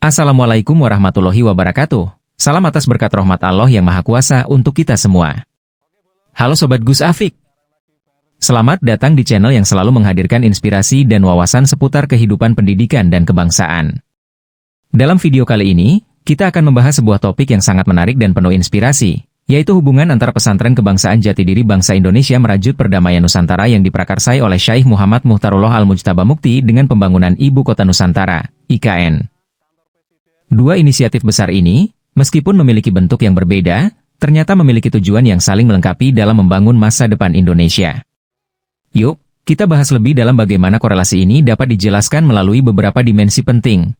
Assalamualaikum warahmatullahi wabarakatuh. Salam atas berkat rahmat Allah yang Maha Kuasa untuk kita semua. Halo Sobat Gus Afik. Selamat datang di channel yang selalu menghadirkan inspirasi dan wawasan seputar kehidupan pendidikan dan kebangsaan. Dalam video kali ini, kita akan membahas sebuah topik yang sangat menarik dan penuh inspirasi, yaitu hubungan antara pesantren kebangsaan jati diri bangsa Indonesia Merajut Perdamaian Nusantara yang diprakarsai oleh Syaikh Muhammad Muhtarullah Al-Mujtaba Mukti dengan pembangunan Ibu Kota Nusantara, IKN. Dua inisiatif besar ini, meskipun memiliki bentuk yang berbeda, ternyata memiliki tujuan yang saling melengkapi dalam membangun masa depan Indonesia. Yuk, kita bahas lebih dalam bagaimana korelasi ini dapat dijelaskan melalui beberapa dimensi penting.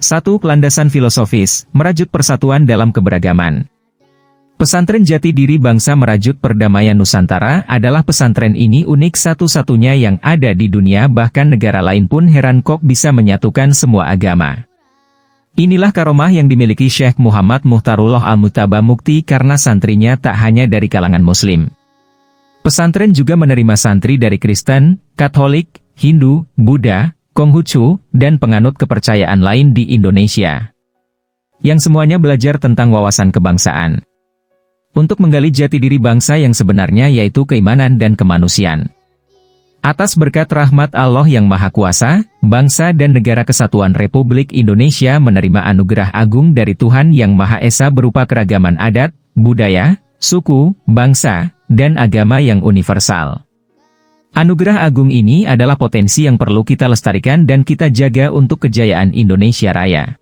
Satu, landasan filosofis, merajut persatuan dalam keberagaman. Pesantren Jati Diri Bangsa Merajut Perdamaian Nusantara adalah pesantren ini unik satu-satunya yang ada di dunia, bahkan negara lain pun heran kok bisa menyatukan semua agama. Inilah karomah yang dimiliki Syekh Muhammad Muhtarullah Al-Mujtaba Mukti karena santrinya tak hanya dari kalangan Muslim. Pesantren juga menerima santri dari Kristen, Katolik, Hindu, Buddha, Konghucu, dan penganut kepercayaan lain di Indonesia, yang semuanya belajar tentang wawasan kebangsaan. Untuk menggali jati diri bangsa yang sebenarnya, yaitu keimanan dan kemanusiaan. Atas berkat rahmat Allah yang Maha Kuasa, bangsa dan negara Kesatuan Republik Indonesia menerima anugerah agung dari Tuhan Yang Maha Esa berupa keragaman adat, budaya, suku, bangsa, dan agama yang universal. Anugerah agung ini adalah potensi yang perlu kita lestarikan dan kita jaga untuk kejayaan Indonesia Raya.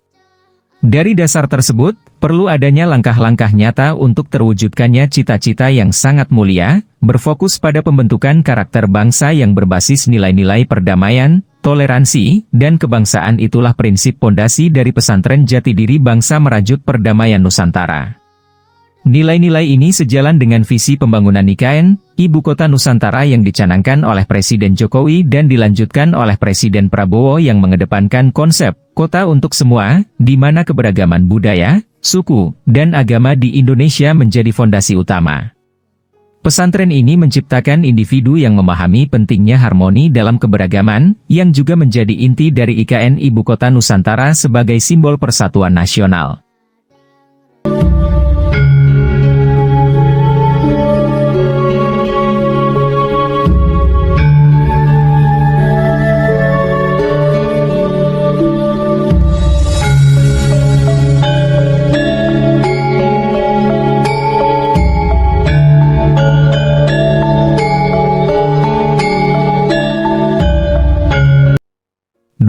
Dari dasar tersebut, perlu adanya langkah-langkah nyata untuk terwujudkannya cita-cita yang sangat mulia, berfokus pada pembentukan karakter bangsa yang berbasis nilai-nilai perdamaian, toleransi, dan kebangsaan. Itulah prinsip pondasi dari pesantren Jati Diri Bangsa Merajut Perdamaian Nusantara. Nilai-nilai ini sejalan dengan visi pembangunan IKN, Ibu Kota Nusantara yang dicanangkan oleh Presiden Jokowi dan dilanjutkan oleh Presiden Prabowo yang mengedepankan konsep kota untuk semua, di mana keberagaman budaya, suku, dan agama di Indonesia menjadi fondasi utama. Pesantren ini menciptakan individu yang memahami pentingnya harmoni dalam keberagaman, yang juga menjadi inti dari IKN Ibu Kota Nusantara sebagai simbol persatuan nasional.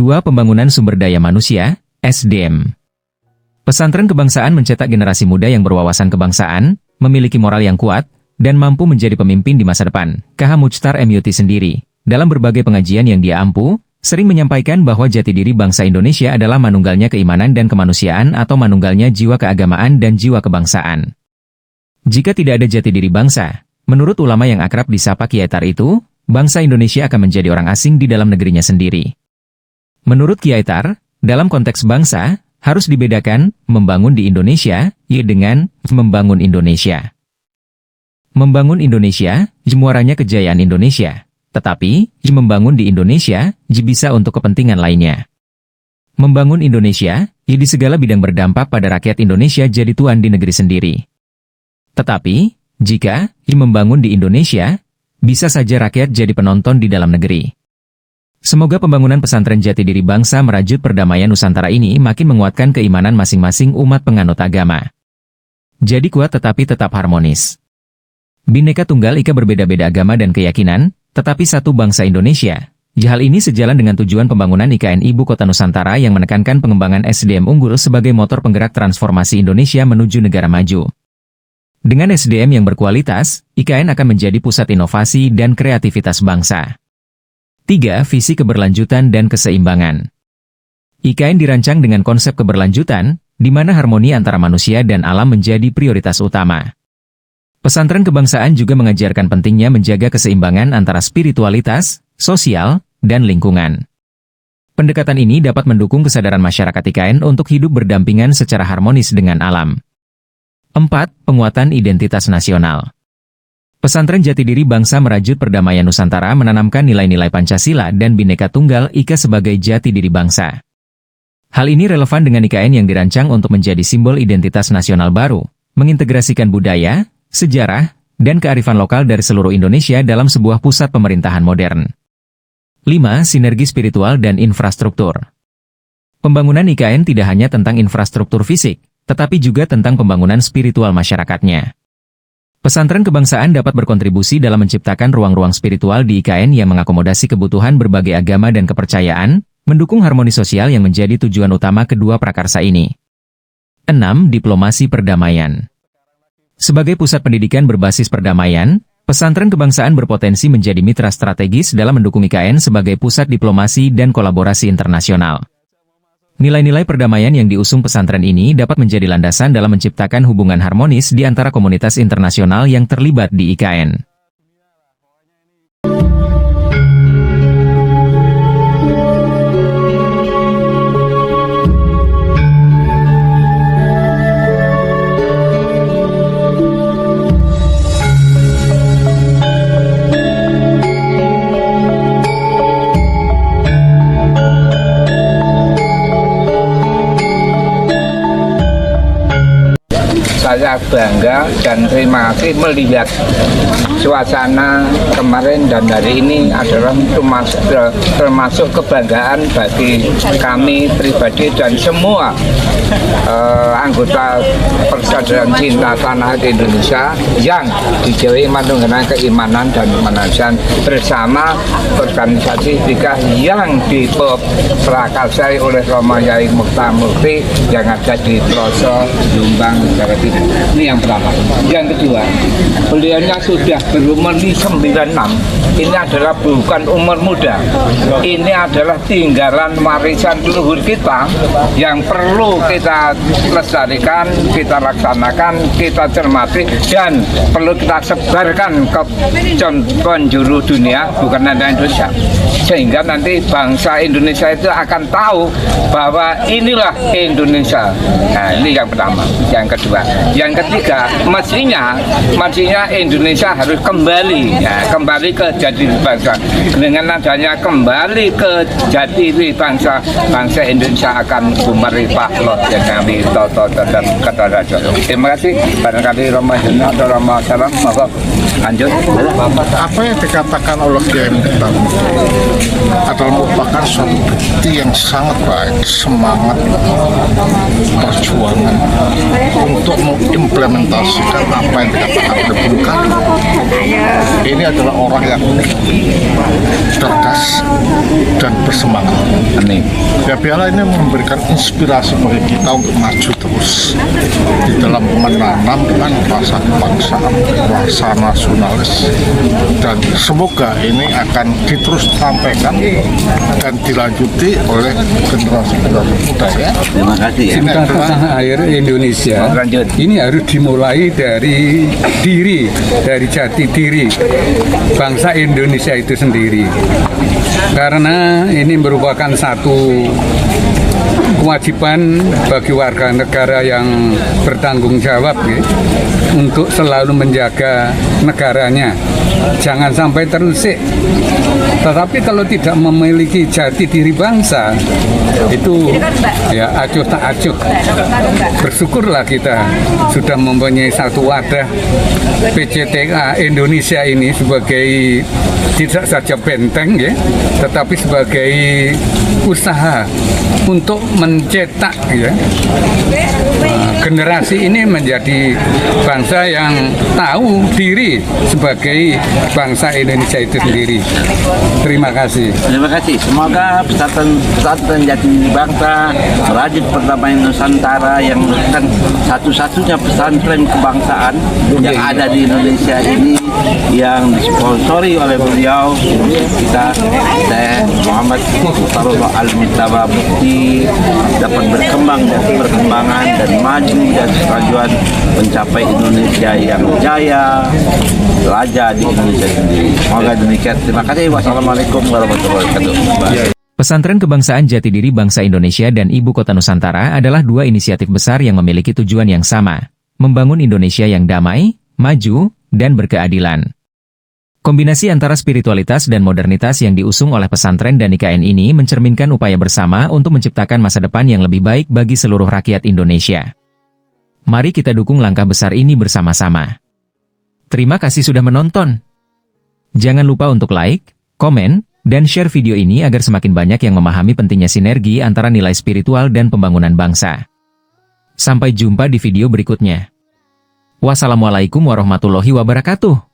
Dua, pembangunan sumber daya manusia, SDM. Pesantren kebangsaan mencetak generasi muda yang berwawasan kebangsaan, memiliki moral yang kuat, dan mampu menjadi pemimpin di masa depan. KH Mujtar MUT sendiri, dalam berbagai pengajian yang dia ampu, sering menyampaikan bahwa jati diri bangsa Indonesia adalah manunggalnya keimanan dan kemanusiaan atau manunggalnya jiwa keagamaan dan jiwa kebangsaan. Jika tidak ada jati diri bangsa, menurut ulama yang akrab disapa Kiai Tar itu, bangsa Indonesia akan menjadi orang asing di dalam negerinya sendiri. Menurut Kiai Tar, dalam konteks bangsa, harus dibedakan membangun di Indonesia, dengan membangun Indonesia. Membangun Indonesia, muaranya kejayaan Indonesia. Tetapi, membangun di Indonesia, bisa untuk kepentingan lainnya. Membangun Indonesia, di segala bidang berdampak pada rakyat Indonesia jadi tuan di negeri sendiri. Tetapi, jika membangun di Indonesia, bisa saja rakyat jadi penonton di dalam negeri. Semoga pembangunan pesantren jati diri bangsa merajut perdamaian Nusantara ini makin menguatkan keimanan masing-masing umat penganut agama. Jadi kuat tetapi tetap harmonis. Bhinneka Tunggal Ika, berbeda-beda agama dan keyakinan, tetapi satu bangsa Indonesia. Hal ini sejalan dengan tujuan pembangunan IKN Ibu Kota Nusantara yang menekankan pengembangan SDM unggul sebagai motor penggerak transformasi Indonesia menuju negara maju. Dengan SDM yang berkualitas, IKN akan menjadi pusat inovasi dan kreativitas bangsa. 3. Visi keberlanjutan dan keseimbangan. IKN dirancang dengan konsep keberlanjutan, di mana harmoni antara manusia dan alam menjadi prioritas utama. Pesantren kebangsaan juga mengajarkan pentingnya menjaga keseimbangan antara spiritualitas, sosial, dan lingkungan. Pendekatan ini dapat mendukung kesadaran masyarakat IKN untuk hidup berdampingan secara harmonis dengan alam. 4. Penguatan identitas nasional. Pesantren Jati Diri Bangsa Merajut Perdamaian Nusantara menanamkan nilai-nilai Pancasila dan Bhinneka Tunggal Ika sebagai jati diri bangsa. Hal ini relevan dengan IKN yang dirancang untuk menjadi simbol identitas nasional baru, mengintegrasikan budaya, sejarah, dan kearifan lokal dari seluruh Indonesia dalam sebuah pusat pemerintahan modern. 5. Sinergi spiritual dan infrastruktur. Pembangunan IKN tidak hanya tentang infrastruktur fisik, tetapi juga tentang pembangunan spiritual masyarakatnya. Pesantren kebangsaan dapat berkontribusi dalam menciptakan ruang-ruang spiritual di IKN yang mengakomodasi kebutuhan berbagai agama dan kepercayaan, mendukung harmoni sosial yang menjadi tujuan utama kedua prakarsa ini. 6. Diplomasi perdamaian. Sebagai pusat pendidikan berbasis perdamaian, pesantren kebangsaan berpotensi menjadi mitra strategis dalam mendukung IKN sebagai pusat diplomasi dan kolaborasi internasional. Nilai-nilai perdamaian yang diusung pesantren ini dapat menjadi landasan dalam menciptakan hubungan harmonis di antara komunitas internasional yang terlibat di IKN. Saya bangga dan terima kasih melihat suasana kemarin dan hari ini adalah termasuk kebanggaan bagi kami pribadi dan semua anggota Persaudaraan Cinta Tanah Air Indonesia yang dijauhi dengan keimanan dan kemanusiaan bersama organisasi tiga yang diprakarsai oleh Romo Yai Mukhtar Mukti yang ada di Troso, Jombang, Jawa Timur. Ini yang pertama. Yang kedua, beliaunya sudah berumur 96. Ini adalah bukan umur muda. Ini adalah tinggalan warisan leluhur kita yang perlu kita lestarikan, kita laksanakan, kita cermati, dan perlu kita sebarkan ke penjuru dunia, bukan hanya Indonesia. Sehingga nanti bangsa Indonesia itu akan tahu bahwa inilah Indonesia. Nah, ini yang pertama. Yang kedua, yang ketiga, mestinya Indonesia harus kembali, ya, kembali ke jati diri bangsa. Dengan adanya kembali ke jati diri bangsa, bangsa Indonesia akan bumeripah loh yang kami toto dan kata raja. Terima kasih. Barangkali Ramadan atau Ramadan, maka lanjut. Apa yang dikatakan oleh Kiai Mukhtar adalah merupakan suatu bukti yang sangat baik, semangat perjuangan untuk mengimplementasikan apa yang dikatakan oleh Bung Karno. Ini adalah orang yang cerdas dan bersemangat. Ya, biarlah ini memberikan inspirasi bagi kita untuk maju terus di dalam menanamkan rasa kebangsaan, rasa nasionalis, dan semoga ini akan diterus sampaikan dan dilanjuti oleh generasi muda. Terima kasih ya. Cinta tanah air Indonesia ini harus dimulai dari diri, dari jati diri bangsa Indonesia itu sendiri, karena ini merupakan satu kewajiban bagi warga negara yang bertanggung jawab ya, untuk selalu menjaga negaranya, jangan sampai terusik. Tetapi kalau tidak memiliki jati diri bangsa, itu ya acuh tak acuh. Bersyukurlah kita sudah mempunyai satu wadah PCTA Indonesia ini sebagai tidak saja benteng ya, tetapi sebagai usaha untuk mencetak ya, generasi ini menjadi bangsa yang tahu diri sebagai bangsa Indonesia itu sendiri. Terima kasih. Terima kasih. Semoga pesantren Jati Diri Bangsa merajut perdamaian Nusantara yang merupakan satu-satunya pesantren kebangsaan yang ada di Indonesia ini, yang disponsori oleh beliau kita, Syekh Muhammad Mustafa Al-Miftah Mufti, dapat berkembang dan perkembangan dan maju dan kemajuan mencapai Indonesia yang jaya, raja di Indonesia sendiri. Semoga demikian. Terima kasih. Wassalamualaikum warahmatullahi wabarakatuh. Pesantren Kebangsaan Jati Diri Bangsa Indonesia dan Ibu Kota Nusantara adalah dua inisiatif besar yang memiliki tujuan yang sama, membangun Indonesia yang damai, maju, dan berkeadilan. Kombinasi antara spiritualitas dan modernitas yang diusung oleh pesantren dan IKN ini mencerminkan upaya bersama untuk menciptakan masa depan yang lebih baik bagi seluruh rakyat Indonesia. Mari kita dukung langkah besar ini bersama-sama. Terima kasih sudah menonton. Jangan lupa untuk like, komen, dan share video ini agar semakin banyak yang memahami pentingnya sinergi antara nilai spiritual dan pembangunan bangsa. Sampai jumpa di video berikutnya. Wassalamualaikum warahmatullahi wabarakatuh.